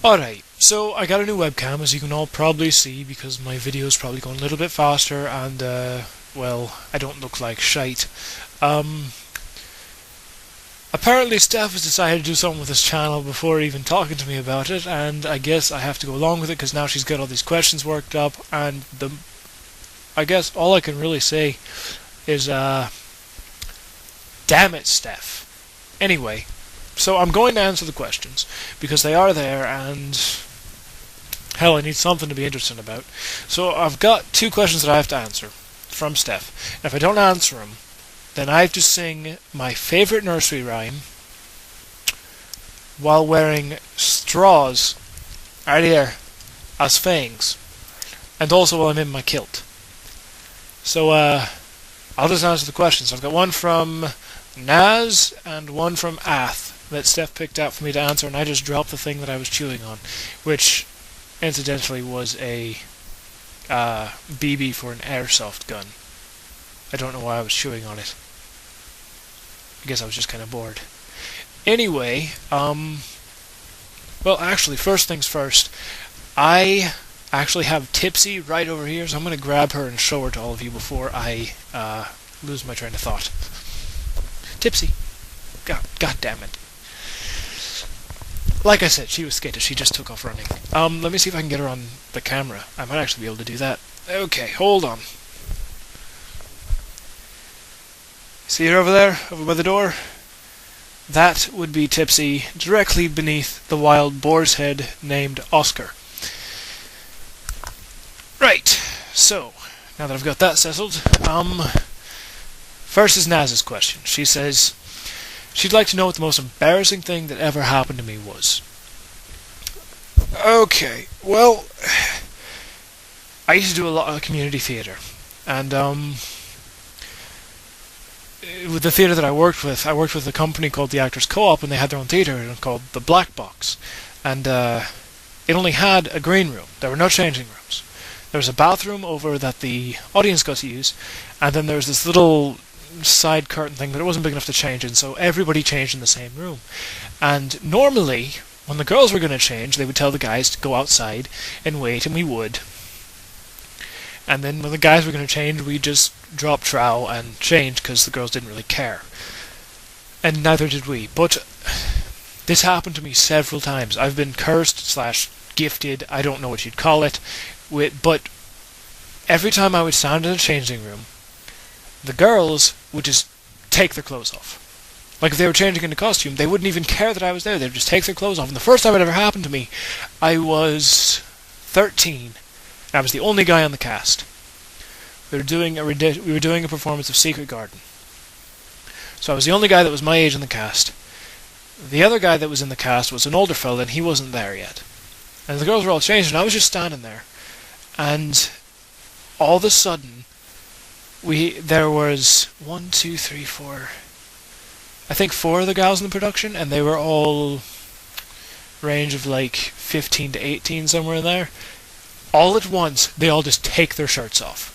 Alright, so I got a new webcam, as you can all probably see, because my video is probably going a little bit faster, and, well, I don't look like shite. Apparently Steph has decided to do something with this channel before even talking to me about it, and I guess I have to go along with it, because now she's got all these questions worked up, and I guess all I can really say is, damn it, Steph. Anyway, so I'm going to answer the questions, because they are there, and hell, I need something to be interested about. So I've got two questions that I have to answer from Steph. And if I don't answer them, then I have to sing my favourite nursery rhyme while wearing straws right here as fangs, and also while I'm in my kilt. So I'll just answer the questions. I've got one from Naz and one from Ath that Steph picked out for me to answer, and I just dropped the thing that I was chewing on, which incidentally was a BB for an airsoft gun. I don't know why I was chewing on it. I guess I was just kind of bored. Anyway, well, actually, first things first, I actually have Tipsy right over here, so I'm going to grab her and show her to all of you before I lose my train of thought. Tipsy. God damn it. Like I said, she was skittish. She just took off running. Let me see if I can get her on the camera. I might actually be able to do that. Okay, hold on. See her over there? Over by the door? That would be Tipsy, directly beneath the wild boar's head named Oscar. Right, so, now that I've got that settled, first is Naz's question. She says she'd like to know what the most embarrassing thing that ever happened to me was. Okay, well, I used to do a lot of community theatre, and with the theatre that I worked with a company called the Actors Co-op, and they had their own theatre called the Black Box, and it only had a green room. There were no changing rooms. There was a bathroom over that the audience got to use, and then there was this little side curtain thing, but it wasn't big enough to change in, so everybody changed in the same room. And normally, when the girls were going to change, they would tell the guys to go outside and wait, and we would. And then when the guys were going to change, we'd just drop trow and change, because the girls didn't really care. And neither did we. But this happened to me several times. I've been cursed / gifted, I don't know what you'd call it, but every time I would stand in a changing room, the girls would just take their clothes off. Like if they were changing into costume, they wouldn't even care that I was there. They would just take their clothes off. And the first time it ever happened to me, I was 13. And I was the only guy on the cast. We were doing a performance of Secret Garden. So I was the only guy that was my age in the cast. The other guy that was in the cast was an older fella, and he wasn't there yet. And the girls were all changed, and I was just standing there. And all of a sudden, there was 1, 2, 3, 4. I think 4 of the gals in the production, and they were all range of like 15 to 18, somewhere in there. All at once, they all just take their shirts off.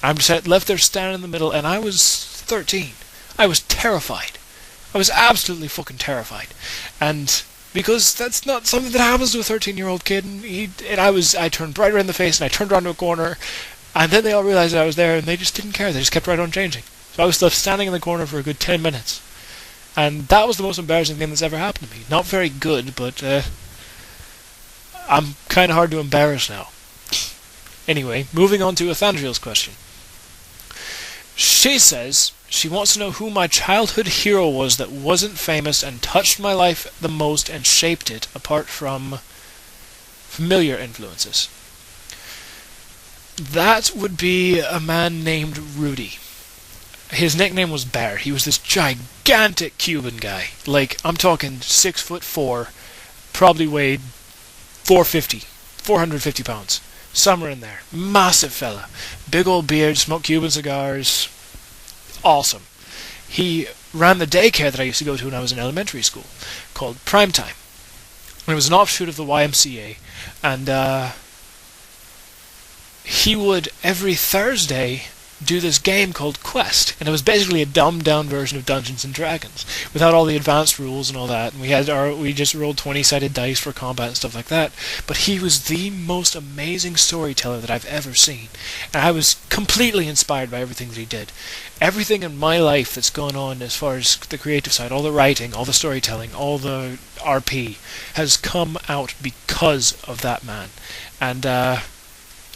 I'm just left there standing in the middle, and I was 13. I was terrified. I was absolutely fucking terrified. And because that's not something that happens to a 13-year-old kid, and I turned bright red in the face, and I turned around to a corner, and then they all realized that I was there, and they just didn't care. They just kept right on changing. So I was left standing in the corner for a good 10 minutes. And that was the most embarrassing thing that's ever happened to me. Not very good, but I'm kind of hard to embarrass now. Anyway, moving on to Athandriel's question. She says she wants to know who my childhood hero was that wasn't famous and touched my life the most and shaped it, apart from familiar influences. That would be a man named Rudy. His nickname was Bear. He was this gigantic Cuban guy. Like, I'm talking 6'4", probably weighed 450 pounds. Somewhere in there. Massive fella. Big old beard, smoked Cuban cigars. Awesome. He ran the daycare that I used to go to when I was in elementary school, called Primetime. And it was an offshoot of the YMCA. And he would, every Thursday, do this game called Quest, and it was basically a dumbed-down version of Dungeons and Dragons, without all the advanced rules and all that. And we just rolled 20-sided dice for combat and stuff like that. But he was the most amazing storyteller that I've ever seen, and I was completely inspired by everything that he did. Everything in my life that's gone on as far as the creative side, all the writing, all the storytelling, all the RP, has come out because of that man. And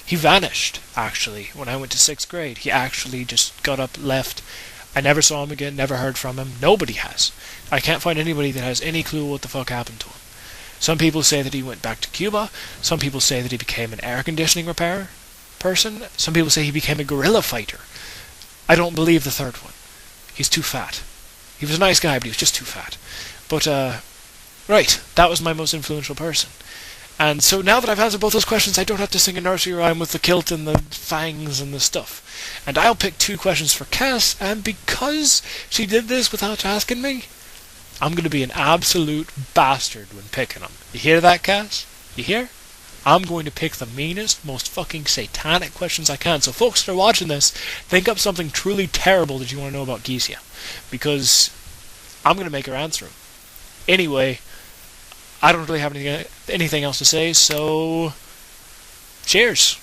he vanished, actually, when I went to 6th grade. He actually just got up, left. I never saw him again, never heard from him. Nobody has. I can't find anybody that has any clue what the fuck happened to him. Some people say that he went back to Cuba. Some people say that he became an air conditioning repair person. Some people say he became a guerrilla fighter. I don't believe the third one. He's too fat. He was a nice guy, but he was just too fat. But, right, that was my most influential person. And so now that I've answered both those questions, I don't have to sing a nursery rhyme with the kilt and the fangs and the stuff. And I'll pick 2 questions for Cass, and because she did this without asking me, I'm going to be an absolute bastard when picking them. You hear that, Cass? You hear? I'm going to pick the meanest, most fucking satanic questions I can. So folks that are watching this, think up something truly terrible that you want to know about Geesia, because I'm going to make her answer them. Anyway, I don't really have anything else to say, so cheers.